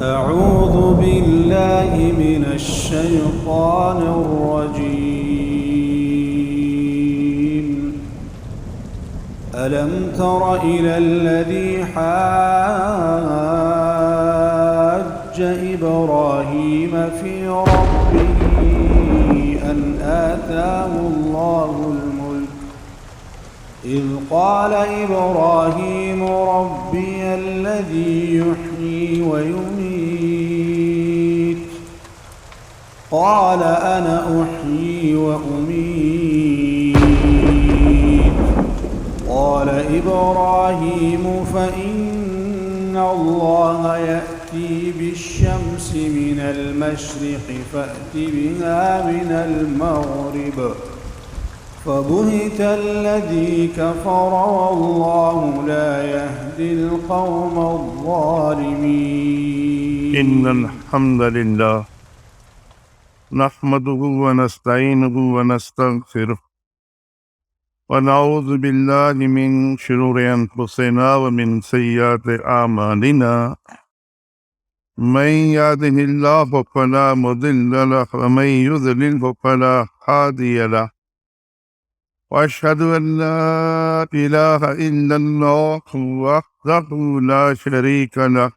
أعوذ بالله من الشيطان الرجيم. ألم تر إلى الذي حاج إبراهيم في ربه أن آتاه الله الملك إذ قال إبراهيم ربي الذي يحيي ويميت قال أنا أحيي وأميت قال إبراهيم فإن الله يأتي بالشمس من المشرق فأت بها من المغرب فبهت الذي كفر والله لا يهدي القوم الظالمين. إن الحمد لله نحمده ونستعينه ونستغفره ونعوذ بالله من شرور أنفسنا ومن سيئات أعمالنا من يهده الله فلا مضل له ومن يضلل فلا هادي له وأشهد أن لا إله إلا الله وحده لا شريك له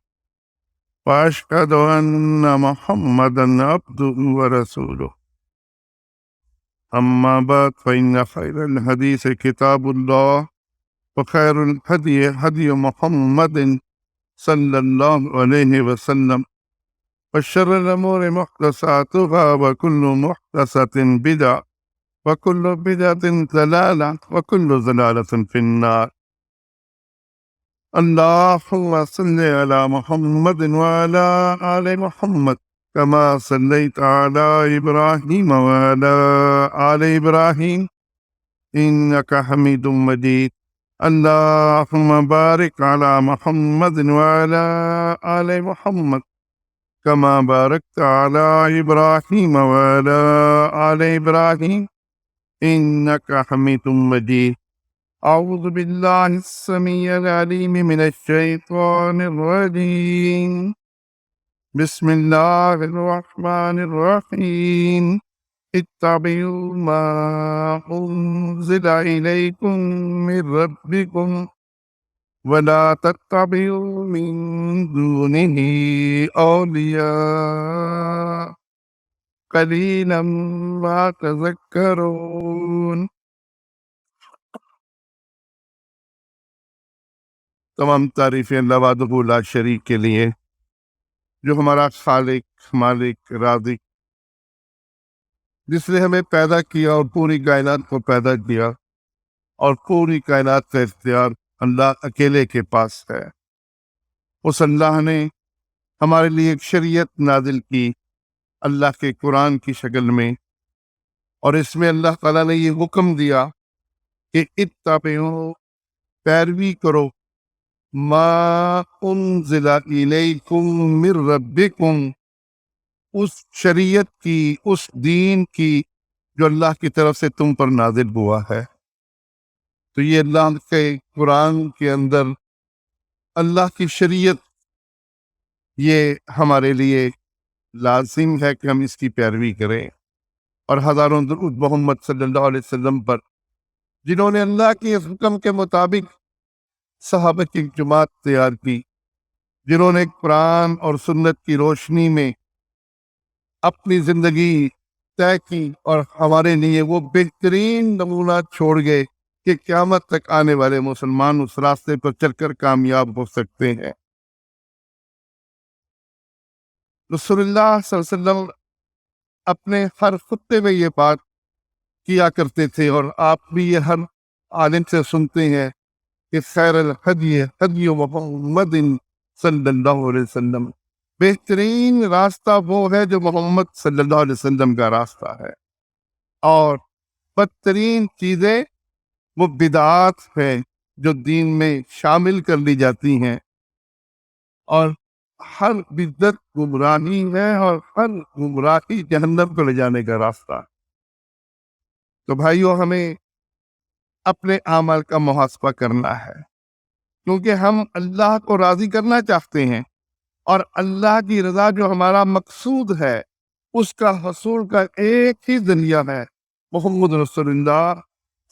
وأشهد أن محمدا عبده ورسوله أما بعد فإن خير الحديث كتاب الله وخير الهدي هدي محمد صلى الله عليه وسلم وشر الأمور محدثاتها وكل محدثة بدعة وكل بدعة ضلالة وكل ضلالة في النار. اللهم صل على محمد وعلى آل محمد كما صليت على إبراهيم وعلى آل إبراهيم إنك حميد مجيد. اللهم بارك على محمد وعلى آل محمد كما باركت على إبراهيم وعلى آل إبراهيم إنك حميد مجيد. أعوذ بالله السميع العليم من الشيطان الرجيم. بسم الله الرحمن الرحيم. اتبعوا ما أنزل إليكم من ربكم ولا تتبعوا من دونه أولياء قليلا ما تذكرون. تمام تعریفیں اللہ وحدہ لا شریک کے لیے جو ہمارا خالق مالک رازق، جس نے ہمیں پیدا کیا اور پوری کائنات کو پیدا کیا، اور پوری کائنات کا اختیار اللہ اکیلے کے پاس ہے۔ اس اللہ نے ہمارے لیے ایک شریعت نازل کی اللہ کے قرآن کی شکل میں، اور اس میں اللہ تعالیٰ نے یہ حکم دیا کہ اتبعوا، پیروی کرو، ما انزل الیکم من ربکم، اس شریعت کی، اس دین کی جو اللہ کی طرف سے تم پر نازل ہوا ہے۔ تو یہ اللہ کے قرآن کے اندر اللہ کی شریعت، یہ ہمارے لیے لازم ہے کہ ہم اس کی پیروی کریں، اور ہزاروں درود محمد صلی اللہ علیہ وسلم پر، جنہوں نے اللہ کے اس حکم کے مطابق صحابہ کی جماعت تیار کی، جنہوں نے قرآن اور سنت کی روشنی میں اپنی زندگی طے کی، اور ہمارے لیے وہ بہترین نمونہ چھوڑ گئے کہ قیامت تک آنے والے مسلمان اس راستے پر چل کر کامیاب ہو سکتے ہیں۔ رسول اللہ صلی اللہ علیہ وسلم اپنے ہر خطبے میں یہ بات کیا کرتے تھے، اور آپ بھی یہ ہر عالم سے سنتے ہیں کہ خیر الہدی ہدی محمد صلی اللہ علیہ وسلم، بہترین راستہ وہ ہے جو محمد صلی اللہ علیہ وسلم کا راستہ ہے، اور بدترین چیزیں وہ بدعات ہیں جو دین میں شامل کر لی جاتی ہیں، اور ہر بدعت گمراہی ہے، اور ہر گمراہی جہنم کو لے جانے کا راستہ ہے۔ تو بھائیو، ہمیں اپنے اعمال کا محاسبہ کرنا ہے، کیونکہ ہم اللہ کو راضی کرنا چاہتے ہیں، اور اللہ کی رضا جو ہمارا مقصود ہے اس کا حصول کا ایک ہی ذریعہ ہے، محمد رسول اللہ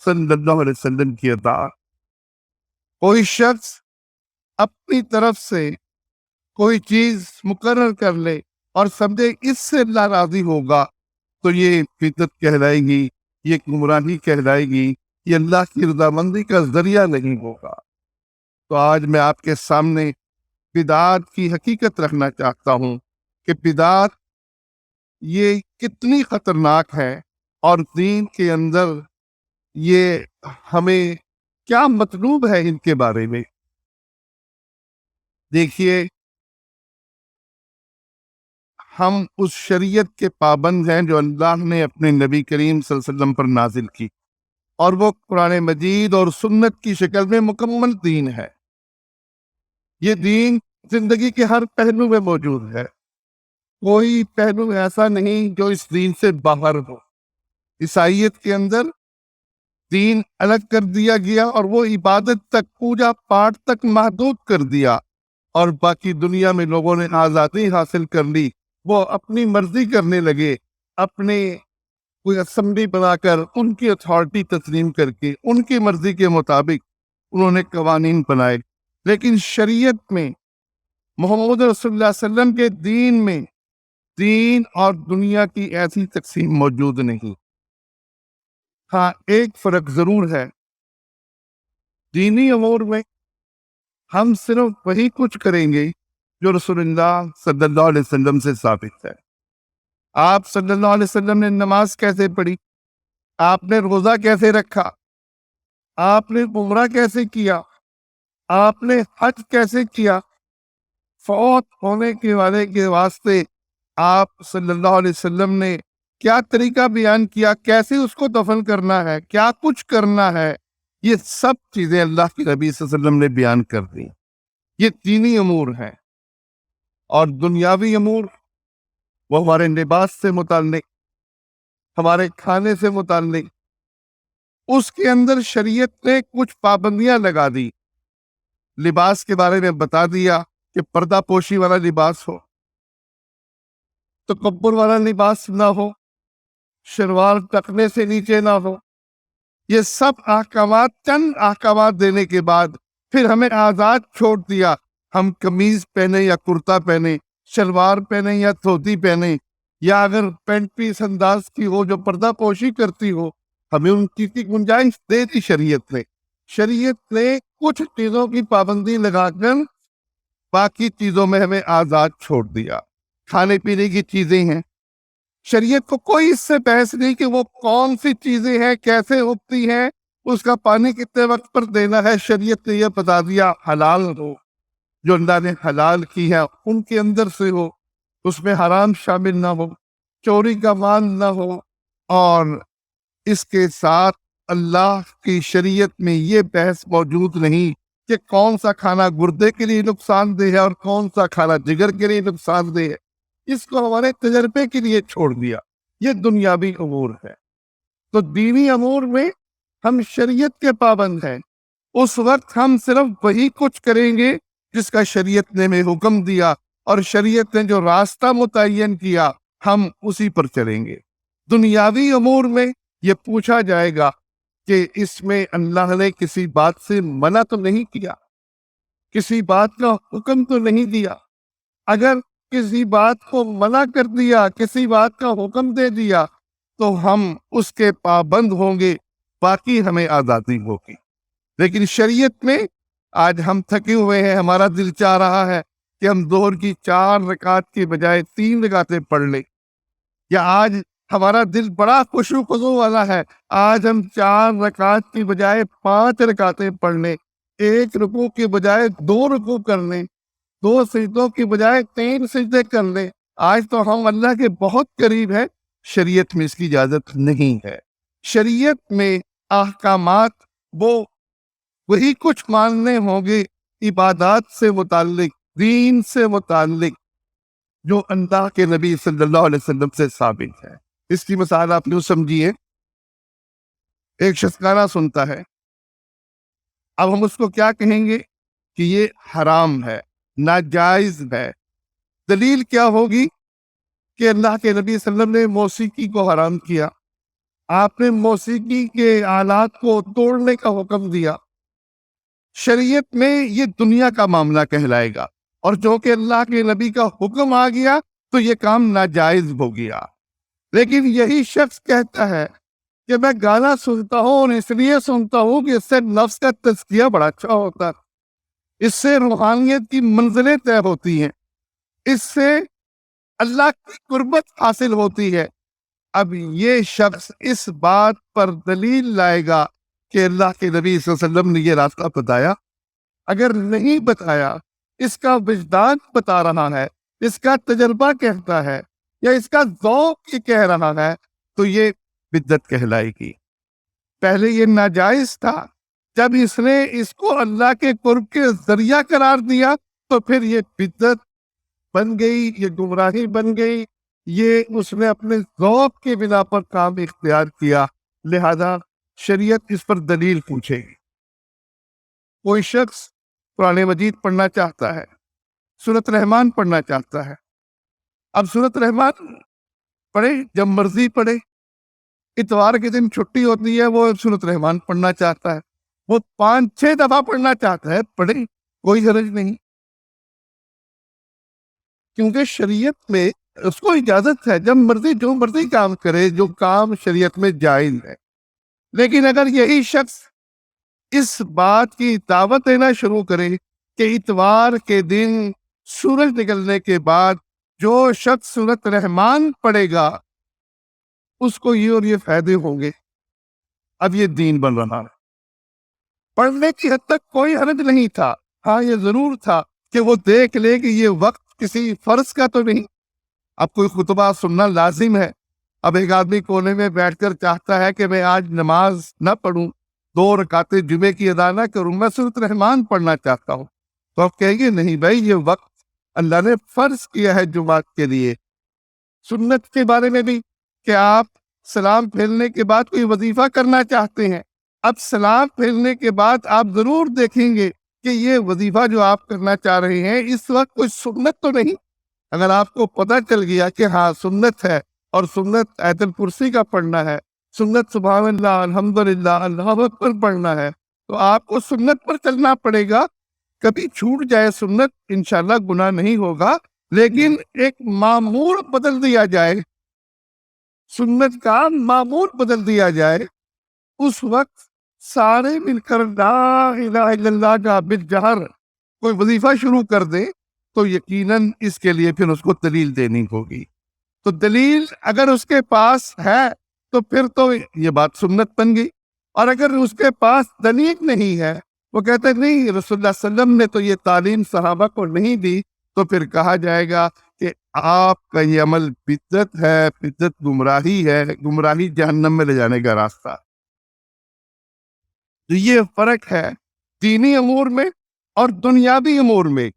صلی اللہ علیہ وسلم کی اطاعت۔ کوئی شخص اپنی طرف سے کوئی چیز مقرر کر لے اور سمجھے اس سے اللہ راضی ہوگا تو یہ بدعت کہلائے گی، یہ گمراہی کہلائے گی، یہ اللہ کی رضامندی کا ذریعہ نہیں ہوگا۔ تو آج میں آپ کے سامنے بدعت کی حقیقت رکھنا چاہتا ہوں کہ بدعت یہ کتنی خطرناک ہے، اور دین کے اندر یہ ہمیں کیا مطلوب ہے ان کے بارے میں۔ دیکھیے، ہم اس شریعت کے پابند ہیں جو اللہ نے اپنے نبی کریم صلی اللہ علیہ وسلم پر نازل کی، اور وہ قرآن مجید اور سنت کی شکل میں مکمل دین ہے۔ یہ دین زندگی کے ہر پہلو میں موجود ہے، کوئی پہلو ایسا نہیں جو اس دین سے باہر ہو۔ عیسائیت کے اندر دین الگ کر دیا گیا اور وہ عبادت تک، پوجا پاٹ تک محدود کر دیا، اور باقی دنیا میں لوگوں نے آزادی حاصل کر لی، وہ اپنی مرضی کرنے لگے، اپنے کوئی اسمبلی بنا کر ان کی اتھارٹی تسلیم کر کے ان کی مرضی کے مطابق انہوں نے قوانین بنائے۔ لیکن شریعت میں، محمد رسول اللہ صلی اللہ علیہ وسلم کے دین میں، دین اور دنیا کی ایسی تقسیم موجود نہیں۔ ہاں، ایک فرق ضرور ہے، دینی امور میں ہم صرف وہی کچھ کریں گے جو رسول اللہ صلی اللہ علیہ وسلم سے ثابت ہے۔ آپ صلی اللہ علیہ وسلم نے نماز کیسے پڑھی، آپ نے روزہ کیسے رکھا، آپ نے عمرہ کیسے کیا، آپ نے حج کیسے کیا، فوت ہونے کے والے کے واسطے آپ صلی اللہ علیہ وسلم نے کیا طریقہ بیان کیا، کیسے اس کو دفن کرنا ہے، کیا کچھ کرنا ہے، یہ سب چیزیں اللہ کے نبی صلی اللہ علیہ وسلم نے بیان کر دی۔ یہ دینی امور ہیں۔ اور دنیاوی امور، وہ ہمارے لباس سے متعلق، ہمارے کھانے سے متعلق، اس کے اندر شریعت نے کچھ پابندیاں لگا دی۔ لباس کے بارے میں بتا دیا کہ پردہ پوشی والا لباس ہو، تکبر والا لباس نہ ہو، شلوار ٹخنے سے نیچے نہ ہو۔ یہ سب احکامات، چند احکامات دینے کے بعد پھر ہمیں آزاد چھوڑ دیا، ہم قمیض پہنے یا کرتا پہنے، شلوار پہنے یا دھوتی پہنے، یا اگر پینٹ پیس انداز کی ہو جو پردہ پوشی کرتی ہو، ہمیں ان چیز کی گنجائش دے دی شریعت نے۔ شریعت نے کچھ چیزوں کی پابندی لگا کر باقی چیزوں میں ہمیں آزاد چھوڑ دیا۔ کھانے پینے کی چیزیں ہیں، شریعت کو کوئی اس سے بحث نہیں کہ وہ کون سی چیزیں ہیں، کیسے اگتی ہیں، اس کا پانی کتنے وقت پر دینا ہے۔ شریعت نے یہ بتا دیا حلال ہو، جو اللہ نے حلال کی ہے ان کے اندر سے ہو، اس میں حرام شامل نہ ہو، چوری کا مال نہ ہو، اور اس کے ساتھ اللہ کی شریعت میں یہ بحث موجود نہیں کہ کون سا کھانا گردے کے لیے نقصان دہ ہے اور کون سا کھانا جگر کے لیے نقصان دہ ہے۔ اس کو ہمارے تجربے کے لیے چھوڑ دیا۔ یہ دنیاوی امور ہے۔ تو دینی امور میں ہم شریعت کے پابند ہیں، اس وقت ہم صرف وہی کچھ کریں گے جس کا شریعت نے ہمیں حکم دیا، اور شریعت نے جو راستہ متعین کیا ہم اسی پر چلیں گے۔ دنیاوی امور میں یہ پوچھا جائے گا کہ اس میں اللہ نے کسی بات سے منع تو نہیں کیا، کسی بات کا حکم تو نہیں دیا۔ اگر کسی بات کو منع کر دیا، کسی بات کا حکم دے دیا، تو ہم اس کے پابند ہوں گے، باقی ہمیں آزادی ہوگی۔ لیکن شریعت میں آج ہم تھکے ہوئے ہیں، ہمارا دل چاہ رہا ہے کہ ہم ظہر کی 4 رکعت کی بجائے 3 رکعتیں پڑھ لیں، یا آج ہمارا دل بڑا خشوع خضوع والا ہے، آج ہم 4 رکعت کی بجائے 5 رکعتیں پڑھ لیں، 1 رکوع کی بجائے 2 رکوع کر لیں، 2 سجدوں کی بجائے 3 سجدے کر لیں۔ آج تو ہم اللہ کے بہت قریب ہیں۔ شریعت میں اس کی اجازت نہیں ہے۔ شریعت میں احکامات وہی کچھ ماننے ہوں گے عبادات سے متعلق، دین سے متعلق، جو اللہ کے نبی صلی اللہ علیہ وسلم سے ثابت ہے۔ اس کی مثال آپ یوں سمجھیے، ایک شخص گانا سنتا ہے، اب ہم اس کو کیا کہیں گے کہ یہ حرام ہے، ناجائز ہے، دلیل کیا ہوگی کہ اللہ کے نبی صلی اللہ علیہ وسلم نے موسیقی کو حرام کیا، آپ نے موسیقی کے آلات کو توڑنے کا حکم دیا۔ شریعت میں یہ دنیا کا معاملہ کہلائے گا، اور جو کہ اللہ کے نبی کا حکم آ گیا تو یہ کام ناجائز ہو گیا۔ لیکن یہی شخص کہتا ہے کہ میں گانا سنتا ہوں اور اس لیے سنتا ہوں کہ اس سے نفس کا تزکیہ بڑا اچھا ہوتا ہے، اس سے روحانیت کی منزلیں طے ہوتی ہیں، اس سے اللہ کی قربت حاصل ہوتی ہے۔ اب یہ شخص اس بات پر دلیل لائے گا کہ اللہ کے نبی صلی اللہ علیہ وسلم نے یہ راستہ بتایا؟ اگر نہیں بتایا، اس کا وجدان بتا رہا ہے، اس کا تجربہ کہتا ہے، یا اس کا ذوق یہ کہہ رہا ہے، تو یہ بدعت کہلائے گی۔ پہلے یہ ناجائز تھا، جب اس نے اس کو اللہ کے قرب کے ذریعہ قرار دیا تو پھر یہ بدعت بن گئی، یہ گمراہی بن گئی، یہ اس نے اپنے ذوق کے بنا پر کام اختیار کیا، لہذا شریعت اس پر دلیل پوچھے گی۔ کوئی شخص قرآن مجید پڑھنا چاہتا ہے، سورۃ رحمان پڑھنا چاہتا ہے، اب سورۃ رحمان پڑھے، جب مرضی پڑھے، اتوار کے دن چھٹی ہوتی ہے، وہ سورۃ رحمان پڑھنا چاہتا ہے، وہ 5-6 دفعہ پڑھنا چاہتا ہے، پڑھے، کوئی حرج نہیں، کیونکہ شریعت میں اس کو اجازت ہے، جب مرضی جو مرضی کام کرے، جو کام شریعت میں جائز ہے۔ لیکن اگر یہی شخص اس بات کی دعوت دینا شروع کرے کہ اتوار کے دن سورج نکلنے کے بعد جو شخص سورۃ رحمان پڑھے گا اس کو یہ اور یہ فائدے ہوں گے، اب یہ دین بن رہا ہے۔ پڑھنے کی حد تک کوئی حرج نہیں تھا، ہاں یہ ضرور تھا کہ وہ دیکھ لے کہ یہ وقت کسی فرض کا تو نہیں۔ اب کوئی خطبہ سننا لازم ہے، اب ایک آدمی کونے میں بیٹھ کر چاہتا ہے کہ میں آج نماز نہ پڑھوں، 2 رکعتیں جمعے کی ادا نہ کروں، میں سورۃ رحمان پڑھنا چاہتا ہوں، تو آپ کہیں گے نہیں بھائی، یہ وقت اللہ نے فرض کیا ہے جمعہ کے لیے۔ سنت کے بارے میں بھی کہ آپ سلام پھیرنے کے بعد کوئی وظیفہ کرنا چاہتے ہیں، اب سلام پھیرنے کے بعد آپ ضرور دیکھیں گے کہ یہ وظیفہ جو آپ کرنا چاہ رہے ہیں اس وقت کوئی سنت تو نہیں۔ اگر آپ کو پتہ چل گیا کہ ہاں سنت ہے، اور سنت آیت الکرسی کا پڑھنا ہے، سنت سبحان اللہ الحمدللہ اللہ اکبر پڑھنا ہے، تو آپ کو سنت پر چلنا پڑے گا۔ کبھی چھوٹ جائے سنت انشاءاللہ گناہ نہیں ہوگا، لیکن ایک معمول بدل دیا جائے، سنت کا معمول بدل دیا جائے، اس وقت سارے مل کر لا الہ الا اللہ کا بالجہر کوئی وظیفہ شروع کر دے تو یقیناً اس کے لیے پھر اس کو دلیل دینی ہوگی۔ تو دلیل اگر اس کے پاس ہے تو پھر تو یہ بات سنت بن گئی، اور اگر اس کے پاس دلیل نہیں ہے، وہ کہتے نہیں رسول اللہ صلی اللہ علیہ وسلم نے تو یہ تعلیم صحابہ کو نہیں دی، تو پھر کہا جائے گا کہ آپ کا یہ عمل بدعت ہے، بدعت گمراہی ہے، گمراہی جہنم میں لے جانے کا راستہ۔ تو یہ فرق ہے دینی امور میں اور دنیاوی امور میں،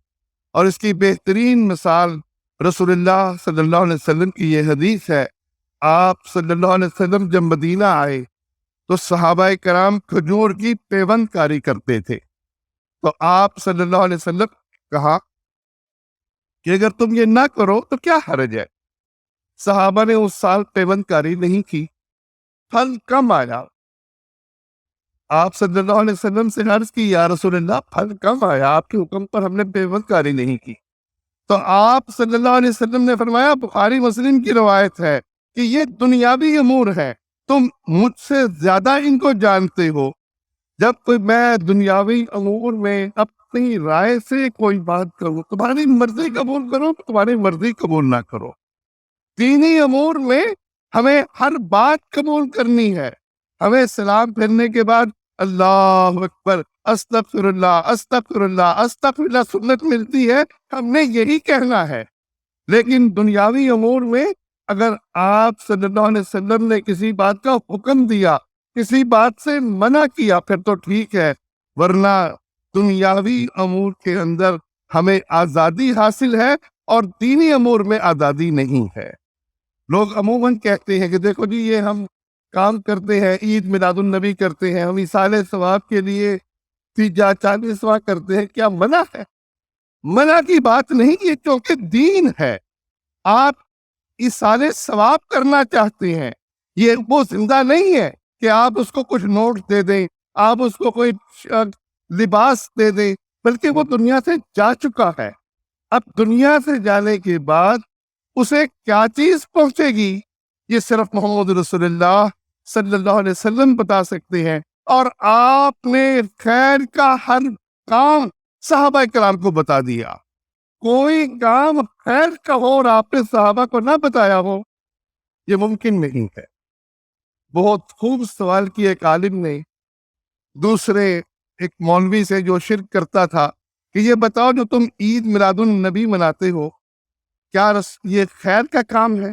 اور اس کی بہترین مثال رسول اللہ صلی اللہ علیہ وسلم کی یہ حدیث ہے۔ آپ صلی اللہ علیہ وسلم جب مدینہ آئے تو صحابہ کرام کھجور کی پیوند کاری کرتے تھے، تو آپ صلی اللہ علیہ وسلم کہا کہ اگر تم یہ نہ کرو تو کیا حرج ہے؟ صحابہ نے اس سال پیوند کاری نہیں کی، پھل کم آیا۔ آپ صلی اللہ علیہ وسلم سے عرض کی یا رسول اللہ پھل کم آیا، آپ کے حکم پر ہم نے پیوند کاری نہیں کی۔ تو آپ صلی اللہ علیہ وسلم نے فرمایا، بخاری مسلم کی روایت ہے کہ یہ دنیاوی امور ہے، تم مجھ سے زیادہ ان کو جانتے ہو۔ جب کوئی میں دنیاوی امور میں اپنی رائے سے کوئی بات کروں، تمہاری مرضی قبول کرو، تمہاری مرضی قبول نہ کرو۔ دینی امور میں ہمیں ہر بات قبول کرنی ہے، ہمیں سلام پھیرنے کے بعد اللہ اکبر استغفر اللہ استغفر اللہ استغفر اللہ سنت ملتی ہے، ہم نے یہی کہنا ہے۔ لیکن دنیاوی امور میں اگر آپ صلی اللہ علیہ وسلم نے کسی بات کا حکم دیا، کسی بات سے منع کیا، پھر تو ٹھیک ہے، ورنہ دنیاوی امور کے اندر ہمیں آزادی حاصل ہے اور دینی امور میں آزادی نہیں ہے۔ لوگ عموماً کہتے ہیں کہ دیکھو جی یہ ہم کام کرتے ہیں، عید میلاد النبی کرتے ہیں، ہم ایصال ثواب کے لیے 30 40 کرتے ہیں، کیا منع ہے؟ منع کی بات نہیں، یہ کیونکہ دین ہے، آپ ایصال ثواب کرنا چاہتے ہیں، یہ وہ زندہ نہیں ہے کہ آپ اس کو کچھ نوٹ دے دیں، آپ اس کو کوئی لباس دے دیں، بلکہ وہ دنیا سے جا چکا ہے۔ اب دنیا سے جانے کے بعد اسے کیا چیز پہنچے گی، یہ صرف محمد رسول اللہ صلی اللہ علیہ وسلم بتا سکتے ہیں، اور آپ نے خیر کا ہر کام صحابہ کرام کو بتا دیا۔ کوئی کام خیر کا ہو اور آپ نے صحابہ کو نہ بتایا ہو، یہ ممکن نہیں ہے۔ بہت خوب سوال کیا ایک عالم نے دوسرے ایک مولوی سے جو شرک کرتا تھا کہ یہ بتاؤ، جو تم عید میلاد النبی مناتے ہو، کیا یہ خیر کا کام ہے؟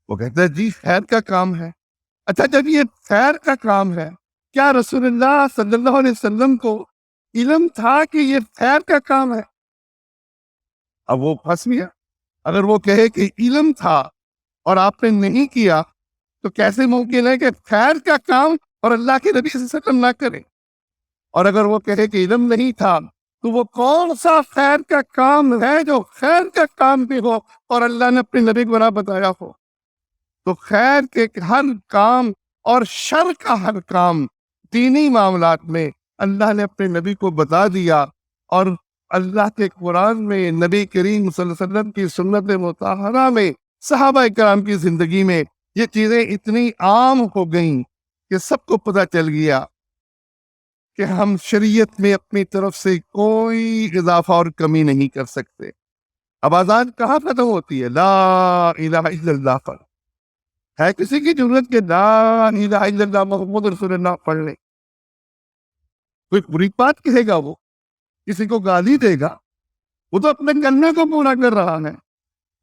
وہ کہتا ہے جی خیر کا کام ہے۔ اچھا جب یہ خیر کا کام ہے، کیا رسول اللہ صلی اللہ علیہ وسلم کو علم تھا کہ یہ خیر کا کام ہے؟ اب وہ پھنس گیا۔ اگر وہ کہے کہ علم تھا اور آپ نے نہیں کیا تو کیسے ممکن ہے کہ خیر کا کام اور اللہ کے نبی صلی اللہ علیہ وسلم نہ کرے؟ اور اگر وہ کہے کہ علم نہیں تھا تو وہ کون سا خیر کا کام ہے جو خیر کا کام بھی ہو اور اللہ نے اپنے نبی کو نہ بتایا ہو؟ تو خیر کے ہر کام اور شر کا ہر کام دینی معاملات میں اللہ نے اپنے نبی کو بتا دیا، اور اللہ کے قرآن میں، نبی کریم صلی اللہ علیہ وسلم کی سنت مطہرہ میں، صحابہ کرام کی زندگی میں یہ چیزیں اتنی عام ہو گئیں کہ سب کو پتہ چل گیا کہ ہم شریعت میں اپنی طرف سے کوئی اضافہ اور کمی نہیں کر سکتے۔ اب اذان کہاں ختم ہوتی ہے؟ لا الہ الا اللہ پر۔ ہے کسی کی ضرورت کہ لا الہ الا اللہ محمد رسول اللہ پڑھ لے؟ کوئی بری بات کہے گا، وہ کسی کو گالی دے گا، وہ تو اپنے کلمے کو پورا کر رہا ہے،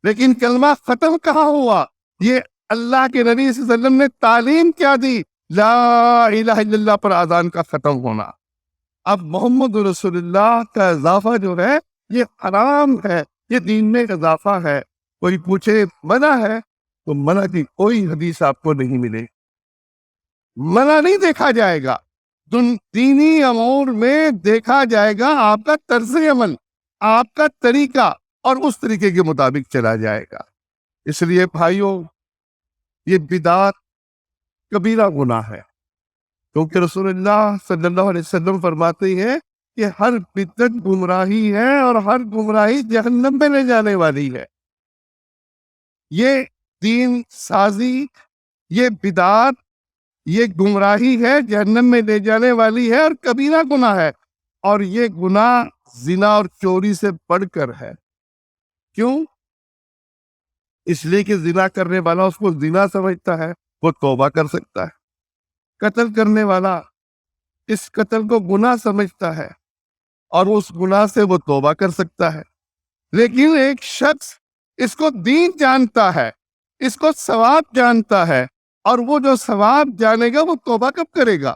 لیکن کلمہ ختم کہاں ہوا؟ یہ اللہ کے نبی صلی اللہ علیہ وسلم نے تعلیم کیا دی؟ لا الہ الا اللہ پر اذان کا ختم ہونا۔ اب محمد رسول اللہ کا اضافہ جو ہے یہ حرام ہے، یہ دین میں اضافہ ہے۔ کوئی پوچھے منع ہے تو منع کی کوئی حدیث آپ کو نہیں ملے، منع نہیں دیکھا جائے گا۔ دینی امور میں دیکھا جائے گا آپ کا طرز عمل، آپ کا طریقہ، اور اس طریقے کے مطابق چلا جائے گا۔ اس لیے بھائیوں، یہ بدعت کبیرہ گناہ ہے، کیونکہ رسول اللہ صلی اللہ علیہ وسلم فرماتے ہیں کہ ہر بدعت گمراہی ہے اور ہر گمراہی جہنم میں لے جانے والی ہے۔ یہ دین سازی، یہ بدعت، یہ گمراہی ہے، جہنم میں لے جانے والی ہے اور کبیرہ گناہ ہے، اور یہ گناہ زنا اور چوری سے بڑھ کر ہے۔ کیوں؟ اس لیے کہ زنا کرنے والا اس کو زنا سمجھتا ہے، وہ توبہ کر سکتا ہے۔ قتل کرنے والا اس قتل کو گناہ سمجھتا ہے اور اس گناہ سے وہ توبہ کر سکتا ہے۔ لیکن ایک شخص اس کو دین جانتا ہے، اس کو ثواب جانتا ہے، اور وہ جو ثواب جانے گا وہ توبہ کب کرے گا؟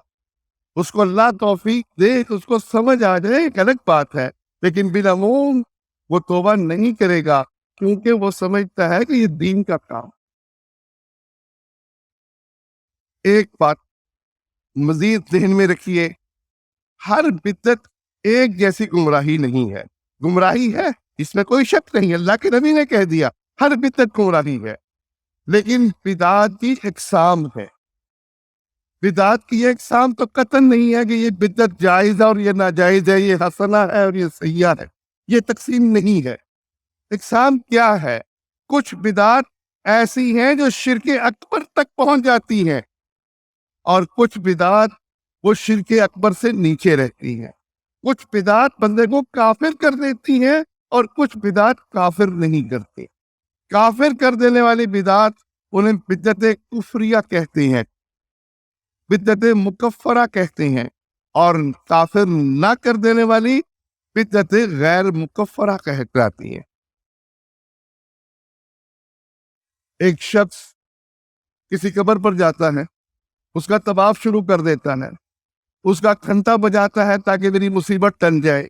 اس کو اللہ توفیق دے، اس کو سمجھ آ جائے، ایک الگ بات ہے، لیکن بالعموم وہ توبہ نہیں کرے گا، کیونکہ وہ سمجھتا ہے کہ یہ دین کا کام۔ ایک بات مزید ذہن میں رکھیے، ہر بدعت ایک جیسی گمراہی نہیں ہے۔ گمراہی ہے، اس میں کوئی شک نہیں، اللہ کے نبی نے کہہ دیا ہر بدعت گمراہی ہے، لیکن بدعت کی اقسام ہے۔ بدعت کی اقسام تو قطعاً نہیں ہے کہ یہ بدعت جائز ہے اور یہ ناجائز ہے، یہ حسنہ ہے اور یہ سیئہ ہے، یہ تقسیم نہیں ہے۔ اقسام کیا ہے؟ کچھ بدعت ایسی ہیں جو شرک اکبر تک پہنچ جاتی ہیں، اور کچھ بدعت وہ شرک اکبر سے نیچے رہتی ہیں۔ کچھ بدعت بندے کو کافر کر دیتی ہیں اور کچھ بدعت کافر نہیں کرتے۔ کافر کر دینے والی بدعت انہیں بدعت کفریہ کہتے ہیں، بدعت مکفرہ کہتے ہیں، اور کافر نہ کر دینے والی بدعت غیر مکفرہ کہلاتی ہیں۔ ایک شخص کسی قبر پر جاتا ہے، اس کا طواف شروع کر دیتا ہے، اس کا گھنٹا بجاتا ہے تاکہ میری مصیبت ٹل جائے۔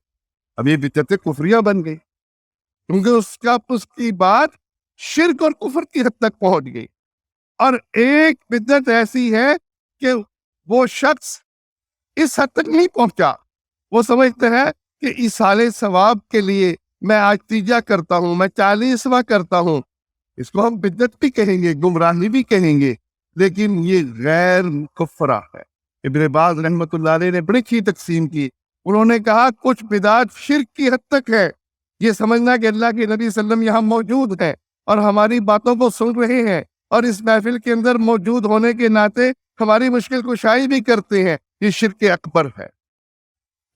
اب یہ بدعت کفریہ بن گئی، کیونکہ اس کی بات شرک اور کفر کی حد تک پہنچ گئی۔ اور ایک بدعت ایسی ہے کہ وہ شخص اس حد تک نہیں پہنچا، وہ سمجھتا ہے کہ ایصال ثواب کے لیے میں آج تیجا کرتا ہوں، میں 40واں کرتا ہوں، اس کو ہم بدعت بھی کہیں گے، گمراہی بھی کہیں گے، لیکن یہ غیر مکفرہ ہے۔ ابن باز رحمۃ اللہ علیہ نے بڑی اچھی تقسیم کی، انہوں نے کہا کچھ بدعت شرک کی حد تک ہے، یہ سمجھنا کہ اللہ کے نبی صلی اللہ علیہ وسلم یہاں موجود ہے اور ہماری باتوں کو سن رہے ہیں اور اس محفل کے اندر موجود ہونے کے ناطے ہماری مشکل کشائی بھی کرتے ہیں، یہ شرک اکبر ہے۔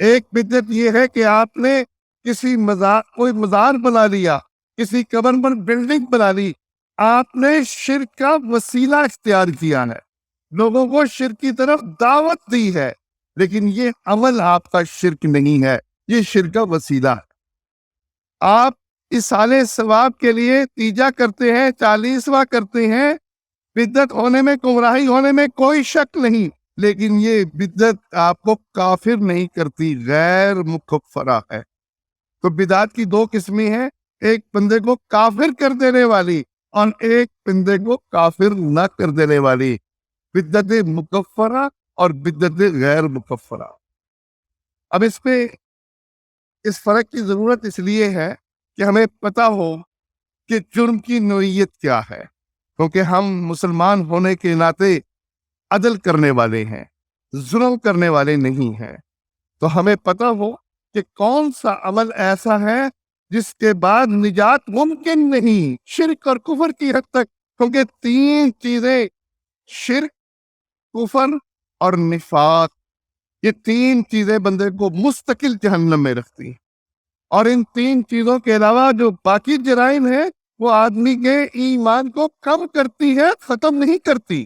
ایک بدعت یہ ہے کہ آپ نے کوئی مزار بنا لیا، کسی قبر پر بلڈنگ بنا لی، آپ نے شرک کا وسیلہ اختیار کیا ہے، لوگوں کو شرک کی طرف دعوت دی ہے، لیکن یہ عمل آپ کا شرک نہیں ہے، یہ شرک کا وسیلہ ہے۔ آپ ایصال ثواب کے لیے تیجا کرتے ہیں، 40واں کرتے ہیں، بدعت ہونے میں، گمراہی ہونے میں کوئی شک نہیں، لیکن یہ بدعت آپ کو کافر نہیں کرتی، غیر مکفرہ ہے۔ تو بدعت کی دو قسمیں ہیں، ایک بندے کو کافر کر دینے والی اور ایک بندے کو کافر نہ کر دینے والی، بدعت مکفرہ اور بدعت غیر مکفرہ۔ اب اس فرق کی ضرورت اس لیے ہے کہ ہمیں پتہ ہو کہ جرم کی نوعیت کیا ہے، کیونکہ ہم مسلمان ہونے کے ناطے عدل کرنے والے ہیں، ظلم کرنے والے نہیں ہیں، تو ہمیں پتہ ہو کہ کون سا عمل ایسا ہے جس کے بعد نجات ممکن نہیں، شرک اور کفر کی حد تک، کیونکہ تین چیزیں، شرک، کفر اور نفاق، یہ تین چیزیں بندے کو مستقل جہنم میں رکھتی ہیں، اور ان تین چیزوں کے علاوہ جو باقی جرائم ہیں وہ آدمی کے ایمان کو کم کرتی ہے، ختم نہیں کرتی،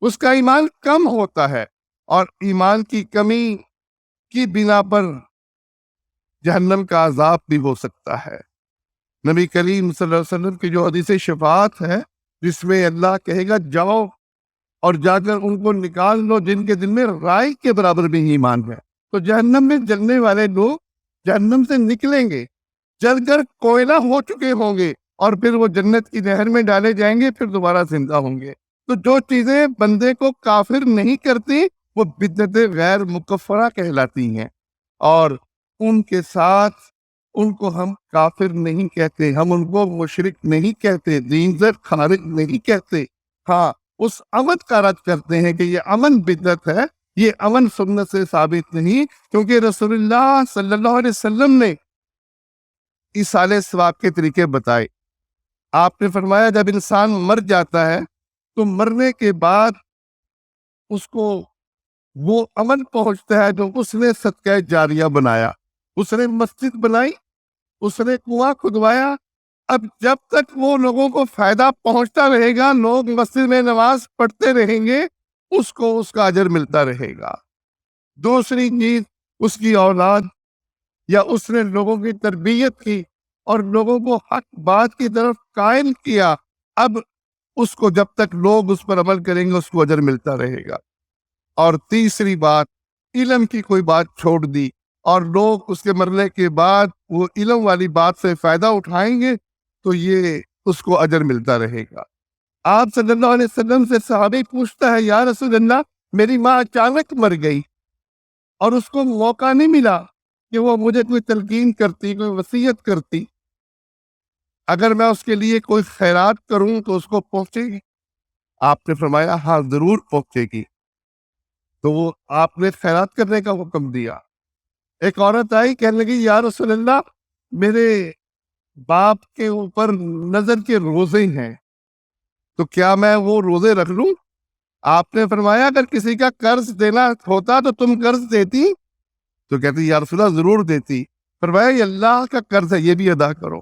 اس کا ایمان کم ہوتا ہے، اور ایمان کی کمی کی بنا پر جہنم کا عذاب بھی ہو سکتا ہے۔ نبی کریم صلی اللہ علیہ وسلم کی جو حدیث شفاعت ہے، جس میں اللہ کہے گا جاؤ اور جا کر ان کو نکال لو جن کے دل میں رائی کے برابر بھی ایمان ہے، تو جہنم میں جلنے والے لوگ جہنم سے نکلیں گے، جل کر کوئلہ ہو چکے ہوں گے، اور پھر وہ جنت کی نہر میں ڈالے جائیں گے، پھر دوبارہ زندہ ہوں گے۔ تو جو چیزیں بندے کو کافر نہیں کرتی وہ بدعت غیر مکفرہ کہلاتی ہیں، اور ان کے ساتھ ان کو ہم کافر نہیں کہتے، ہم ان کو مشرک نہیں کہتے، دین سے خارج نہیں کہتے، ہاں اس عمل کا رد کرتے ہیں کہ یہ عمل بدعت ہے، یہ عمل سنت سے ثابت نہیں، کیونکہ رسول اللہ صلی اللہ علیہ وسلم نے ایصال ثواب کے طریقے بتائے۔ آپ نے فرمایا جب انسان مر جاتا ہے تو مرنے کے بعد اس کو وہ عمل پہنچتا ہے جو اس نے صدقہ جاریہ بنایا، اس نے مسجد بنائی، اس نے کنواں کھدوایا، اب جب تک وہ لوگوں کو فائدہ پہنچتا رہے گا، لوگ مسجد میں نماز پڑھتے رہیں گے، اس کو اس کا اجر ملتا رہے گا۔ دوسری چیز، اس کی اولاد یا اس نے لوگوں کی تربیت کی اور لوگوں کو حق بات کی طرف قائل کیا، اب اس کو جب تک لوگ اس پر عمل کریں گے اس کو اجر ملتا رہے گا۔ اور تیسری بات، علم کی کوئی بات چھوڑ دی اور لوگ اس کے مرنے کے بعد وہ علم والی بات سے فائدہ اٹھائیں گے تو یہ اس کو اجر ملتا رہے گا۔ آپ صلی اللہ علیہ وسلم سے صحابی پوچھتا ہے، یا رسول اللہ میری ماں اچانک مر گئی اور اس کو موقع نہیں ملا کہ وہ مجھے کوئی تلقین کرتی، کوئی وصیت کرتی، اگر میں اس کے لیے کوئی خیرات کروں تو اس کو پہنچے گی؟ آپ نے فرمایا ہاں ضرور پہنچے گی۔ تو وہ آپ نے خیرات کرنے کا حکم دیا۔ ایک عورت آئی، کہنے لگی یا رسول اللہ میرے باپ کے اوپر نظر کے روزے ہیں، تو کیا میں وہ روزے رکھ لوں؟ آپ نے فرمایا اگر کسی کا قرض دینا ہوتا تو تم قرض دیتی؟ تو کہتی یا رسول اللہ ضرور دیتی۔ فرمایا یہ اللہ کا قرض ہے، یہ بھی ادا کرو۔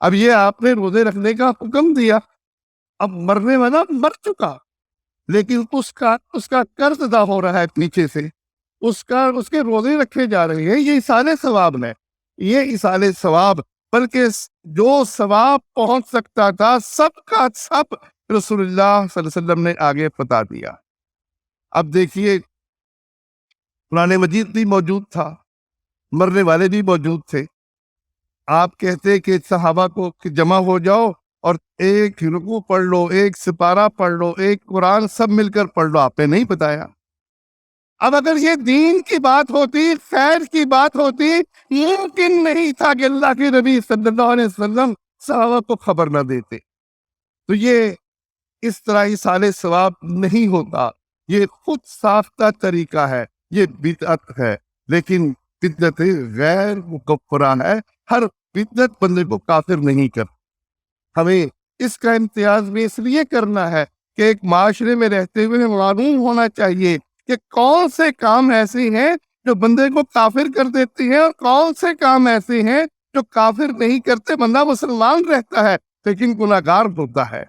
اب یہ آپ نے روزے رکھنے کا حکم دیا، اب مرنے والا مر چکا لیکن اس کا قرض ادا ہو رہا ہے پیچھے سے، اس کے روزے رکھے جا رہے ہیں، یہ ایصال ثواب ہے، یہ ایصال ثواب، بلکہ جو ثواب پہنچ سکتا تھا سب کا سب رسول اللہ صلی اللہ علیہ وسلم نے آگے بتا دیا۔ اب دیکھیے قرآن مجید بھی موجود تھا، مرنے والے بھی موجود تھے، آپ کہتے کہ صحابہ کو کہ جمع ہو جاؤ اور ایک رکوع پڑھ لو، ایک سپارہ پڑھ لو، ایک قرآن سب مل کر پڑھ لو، آپ نے نہیں بتایا۔ اب اگر یہ دین کی بات ہوتی، خیر کی بات ہوتی، ممکن نہیں تھا کہ اللہ کے نبی صلی اللہ علیہ وسلم صحابہ کو خبر نہ دیتے۔ تو یہ اس طرح ایصال ثواب نہیں ہوتا، یہ خود ساختہ طریقہ ہے، یہ بدعت ہے، لیکن بدعت غیر مکفرہ ہے۔ ہر بدعت بندے کو کافر نہیں کرتی۔ ہمیں اس کا امتیاز بھی اس لیے کرنا ہے کہ ایک معاشرے میں رہتے ہوئے معلوم ہونا چاہیے کہ کون سے کام ایسے ہیں جو بندے کو کافر کر دیتی ہیں، اور کون سے کام ایسے ہیں جو کافر نہیں کرتے، بندہ مسلمان رہتا ہے لیکن گناہ گار ہوتا ہے۔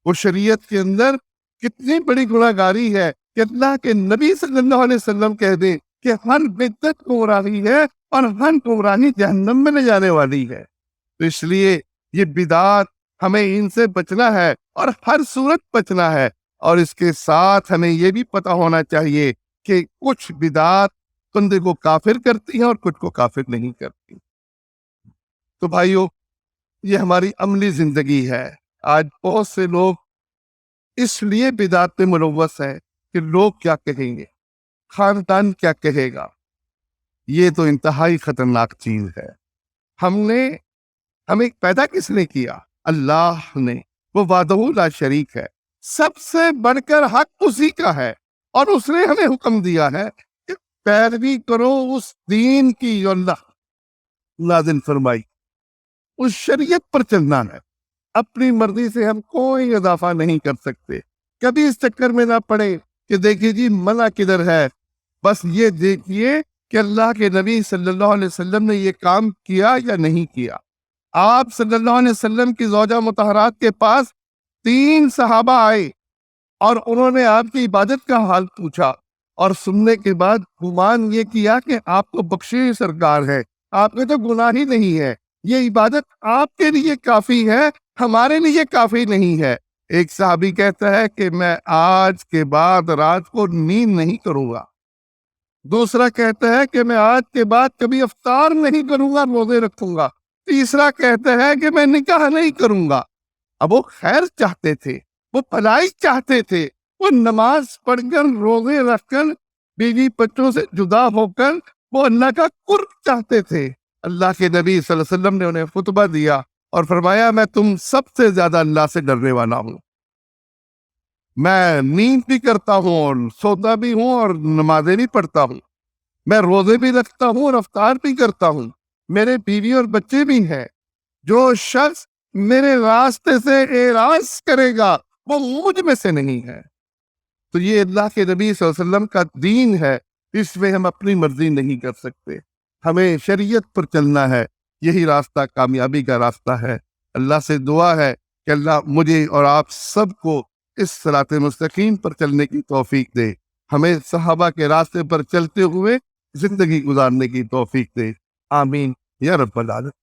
وہ شریعت کے اندر کتنی بڑی گناہ گاری ہے کہ اللہ کے نبی صلی اللہ علیہ وسلم کہہ دیں کہ ہر بدعت گمراہی ہے اور ہر گمراہی جہنم میں لے جانے والی ہے۔ تو اس لیے یہ بدعات، ہمیں ان سے بچنا ہے اور ہر صورت بچنا ہے، اور اس کے ساتھ ہمیں یہ بھی پتہ ہونا چاہیے کہ کچھ بدعات بندے کو کافر کرتی ہیں اور کچھ کو کافر نہیں کرتی۔ تو بھائیو، یہ ہماری عملی زندگی ہے۔ آج بہت سے لوگ اس لیے بدعات میں ملوث ہیں کہ لوگ کیا کہیں گے، خاندان کیا کہے گا۔ یہ تو انتہائی خطرناک چیز ہے۔ ہمیں پیدا کس نے کیا؟ اللہ نے، وہ وحدہ لا شریک ہے، سب سے بڑھ کر حق اسی کا ہے، اور اس نے ہمیں حکم دیا ہے کہ پیروی کرو اس دین کی جو اللہ نازل فرمائی، اس شریعت پر چلنا ہے۔ اپنی مرضی سے ہم کوئی اضافہ نہیں کر سکتے۔ کبھی اس چکر میں نہ پڑے کہ دیکھیے جی منع کدھر ہے، بس یہ دیکھیے کہ اللہ کے نبی صلی اللہ علیہ وسلم نے یہ کام کیا یا نہیں کیا۔ آپ صلی اللہ علیہ وسلم کی زوجہ مطہرات کے پاس 3 صحابہ آئے اور انہوں نے آپ کی عبادت کا حال پوچھا، اور سننے کے بعد گمان یہ کیا کہ آپ کو بخشے سرکار ہے، آپ میں تو گناہ ہی نہیں ہے، یہ عبادت آپ کے لیے کافی ہے، ہمارے لیے کافی نہیں ہے۔ ایک صحابی کہتا ہے کہ میں آج کے بعد رات کو نیند نہیں کروں گا۔ دوسرا کہتا ہے کہ میں آج کے بعد کبھی افطار نہیں کروں گا، روزے رکھوں گا۔ تیسرا کہتا ہے کہ میں نکاح نہیں کروں گا۔ اب وہ خیر چاہتے تھے، وہ بھلائی چاہتے تھے، وہ نماز پڑھ کر، روزے رکھ کر، بیوی بچوں سے جدا ہو کر وہ اللہ کا قرب چاہتے تھے۔ اللہ کے نبی صلی اللہ علیہ وسلم نے انہیں خطبہ دیا اور فرمایا میں تم سب سے زیادہ اللہ سے ڈرنے والا ہوں۔ میں نیند بھی کرتا ہوں اور سوتا بھی ہوں اور نمازیں بھی پڑھتا ہوں، میں روزے بھی رکھتا ہوں اور افطار بھی کرتا ہوں، میرے بیوی اور بچے بھی ہیں۔ جو شخص میرے راستے سے اعراض کرے گا وہ مجھ میں سے نہیں ہے۔ تو یہ اللہ کے نبی صلی اللہ علیہ وسلم کا دین ہے، اس میں ہم اپنی مرضی نہیں کر سکتے، ہمیں شریعت پر چلنا ہے، یہی راستہ کامیابی کا راستہ ہے۔ اللہ سے دعا ہے کہ اللہ مجھے اور آپ سب کو اس صراط مستقیم پر چلنے کی توفیق دے، ہمیں صحابہ کے راستے پر چلتے ہوئے زندگی گزارنے کی توفیق دے، آمین یا رب العالمین۔